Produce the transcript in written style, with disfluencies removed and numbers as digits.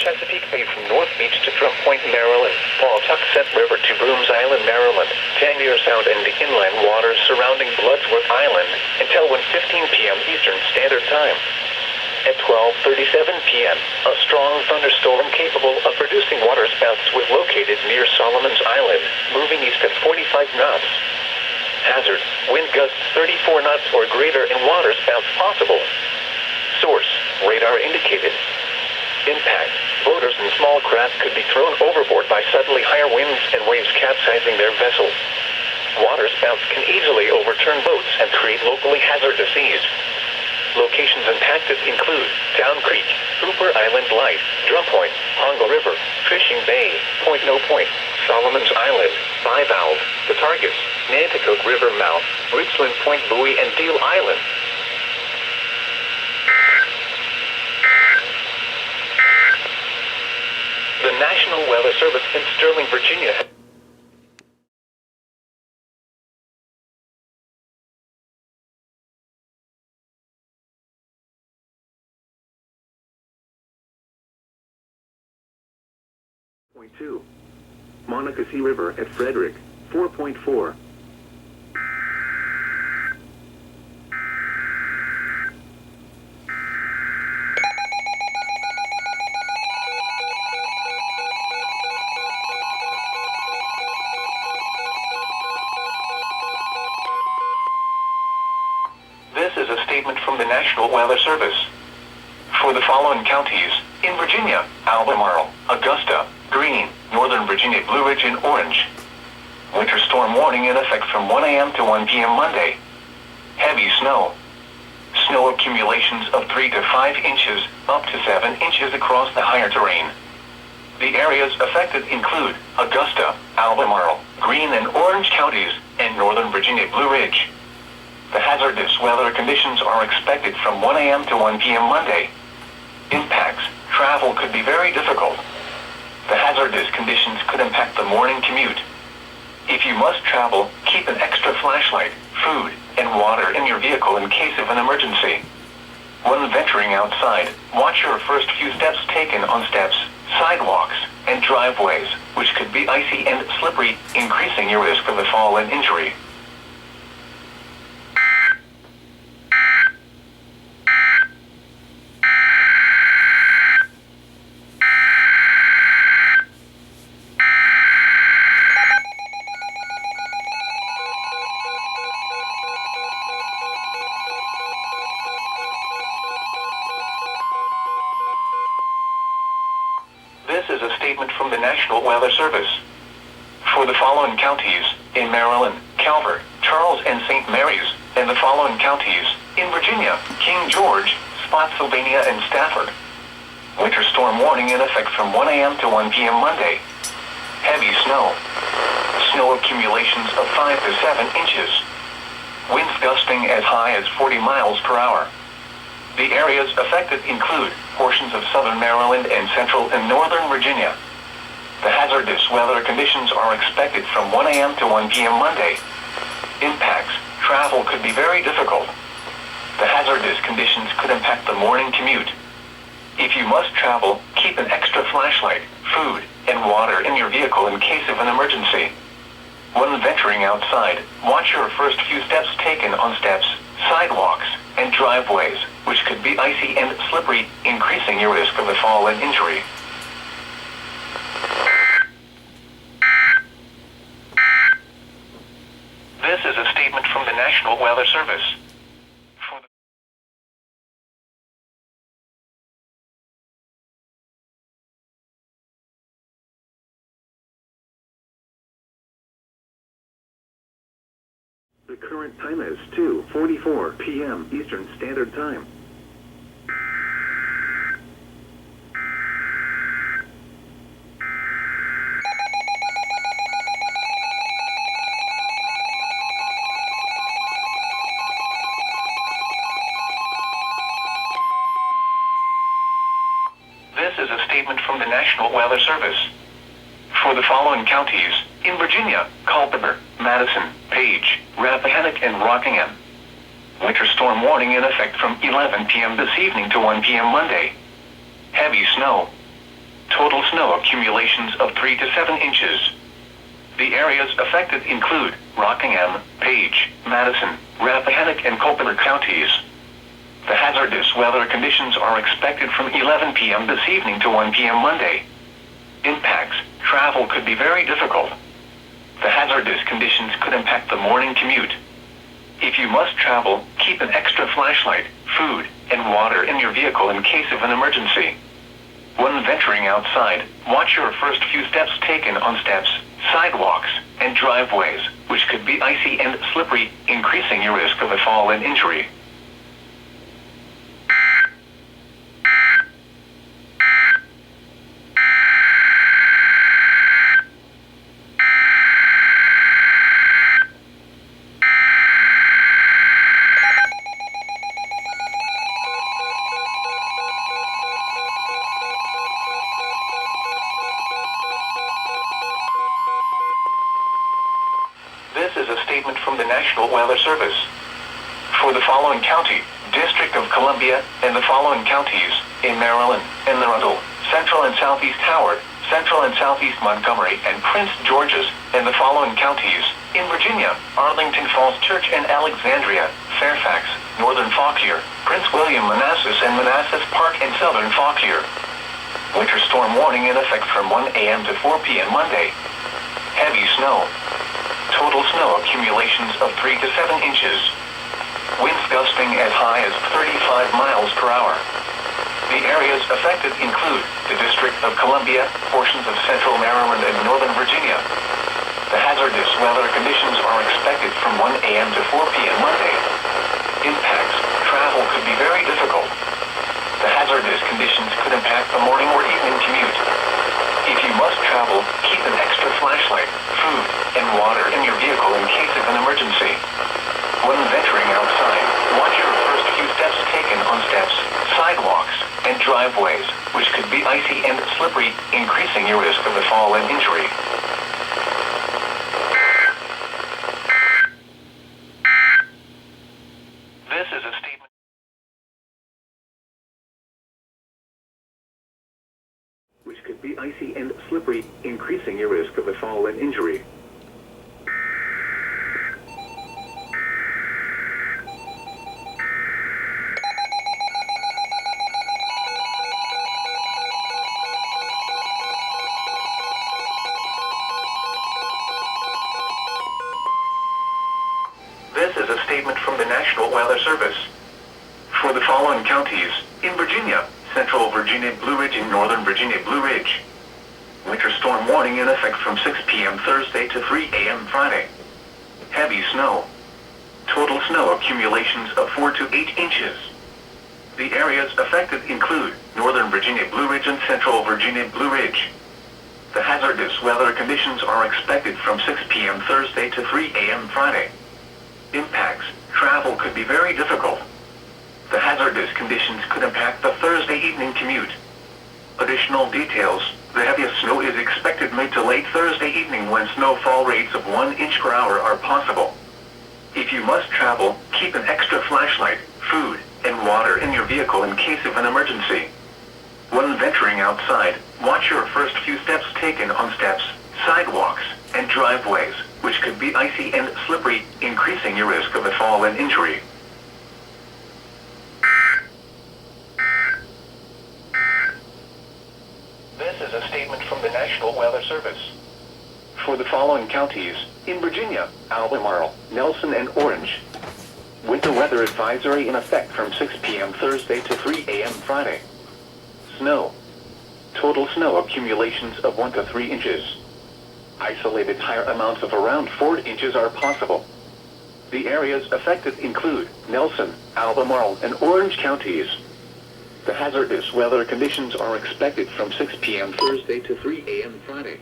Chesapeake Bay from North Beach to Drum Point, Maryland. Pawtucket River to Brooms Island, Maryland. Tangier Sound and the inland waters surrounding Bloodsworth Island until 1:15 p.m. Eastern Standard Time. At 12:37 p.m., a strong thunderstorm capable of producing waterspouts was located near Solomon's Island, moving east at 45 knots. Hazard: wind gusts 34 knots or greater and waterspouts possible. Source: radar indicated. Impact: boaters and small craft could be thrown overboard by suddenly higher winds and waves capsizing their vessel. Waterspouts can easily overturn boats and create locally hazardous seas. Locations impacted include Town Creek, Hooper Island Light, Drum Point, Hongo River, Fishing Bay, Point No Point, Solomon's Island, Bivalve. The targets: Nanticoke River mouth, Richland Point Buoy and Deal Island. The National Weather Service in Sterling, Virginia. Point 2. Monocacy River at Frederick, 4.4. This is a statement from the National Weather Service. For the following counties, in Virginia: Albemarle, Augusta, Greene, Northern Virginia, Blue Ridge, and Orange. Winter storm warning in effect from 1 a.m. to 1 p.m. Monday. Heavy snow. Snow accumulations of 3 to 5 inches, up to 7 inches across the higher terrain. The areas affected include Augusta, Albemarle, Greene and Orange counties, and Northern Virginia, Blue Ridge. The hazardous weather conditions are expected from 1 a.m. to 1 p.m. Monday. Impacts: travel could be very difficult. The hazardous conditions could impact the morning commute. If you must travel, keep an extra flashlight, food, and water in your vehicle in case of an emergency. When venturing outside, watch your first few steps taken on steps, sidewalks, and driveways, which could be icy and slippery, increasing your risk of a fall and injury. This is a statement from the National Weather Service. For the following counties, in Maryland: Calvert, Charles and St. Mary's, and the following counties, in Virginia: King George, Spotsylvania and Stafford. Winter storm warning in effect from 1 a.m. to 1 p.m. Monday. Heavy snow. Snow accumulations of 5 to 7 inches. Winds gusting as high as 40 miles per hour. The areas affected include portions of southern Maryland and central and northern Virginia. The hazardous weather conditions are expected from 1 a.m. to 1 p.m. Monday. Impacts: travel could be very difficult. The hazardous conditions could impact the morning commute. If you must travel, keep an extra flashlight, food, and water in your vehicle in case of an emergency. When venturing outside, watch your first few steps taken on steps, sidewalks, and driveways, which could be icy and slippery, increasing your risk of a fall and injury. This is a statement from the National Weather Service. The current time is 2:44 p.m. Eastern Standard Time. This is a statement from the National Weather Service. For the following counties, in Virginia: Culpeper, Madison, Page, Rappahannock, and Rockingham. Winter storm warning in effect from 11 p.m. this evening to 1 p.m. Monday. Heavy snow. Total snow accumulations of 3 to 7 inches. The areas affected include Rockingham, Page, Madison, Rappahannock, and Culpeper counties. The hazardous weather conditions are expected from 11 p.m. this evening to 1 p.m. Monday. Impacts: travel could be very difficult. The hazardous conditions could impact the morning commute. If you must travel, keep an extra flashlight, food, and water in your vehicle in case of an emergency. When venturing outside, watch your first few steps taken on steps, sidewalks, and driveways, which could be icy and slippery, increasing your risk of a fall and injury. This is a statement from the National Weather Service. For the following county, District of Columbia, and the following counties, in Maryland, Anne Arundel, Central and Southeast Howard, Central and Southeast Montgomery, and Prince George's, and the following counties, in Virginia, Arlington Falls Church and Alexandria, Fairfax, Northern Fauquier, Prince William, Manassas, and Manassas Park, and Southern Fauquier. Winter storm warning in effect from 1 a.m. to 4 p.m. Monday. Heavy snow. Total snow accumulations of 3 to 7 inches. Winds gusting as high as 35 miles per hour. The areas affected include the District of Columbia, portions of Central Maryland, and Northern Virginia. The hazardous weather conditions are expected from 1 a.m. to 4 p.m. Monday. Impacts: travel could be very difficult. The hazardous conditions could impact the morning or evening commute. If you must travel, keep an extra flashlight, food, and water in your vehicle in case of an emergency. When venturing outside, watch your first few steps taken on steps, sidewalks, and driveways, which could be icy and slippery, increasing your risk of a fall and injury. This is a statement which could be icy and slippery, increasing your risk of a fall and injury. This is a statement from the National Weather Service. For the following counties, in Virginia, Central Virginia Blue Ridge, and Northern Virginia Blue Ridge. Winter storm warning in effect from 6 p.m. Thursday to 3 a.m. Friday. Heavy snow. Total snow accumulations of 4 to 8 inches. The areas affected include Northern Virginia Blue Ridge and Central Virginia Blue Ridge. The hazardous weather conditions are expected from 6 p.m. Thursday to 3 a.m. Friday. Impacts: travel could be very difficult. The hazardous conditions could impact the Thursday evening commute. Additional details: the heaviest snow is expected mid to late Thursday evening when snowfall rates of 1 inch per hour are possible. If you must travel, keep an extra flashlight, food, and water in your vehicle in case of an emergency. When venturing outside, watch your first few steps taken on steps, sidewalks, and driveways, which could be icy and slippery, increasing your risk of a fall and injury. This is a statement from the National Weather Service. For the following counties, in Virginia, Albemarle, Nelson, and Orange. Winter weather advisory in effect from 6 p.m. Thursday to 3 a.m. Friday. Snow. Total snow accumulations of 1 to 3 inches. Isolated higher amounts of around 4 inches are possible. The areas affected include Nelson, Albemarle, and Orange counties. The hazardous weather conditions are expected from 6 p.m. Thursday to 3 a.m. Friday.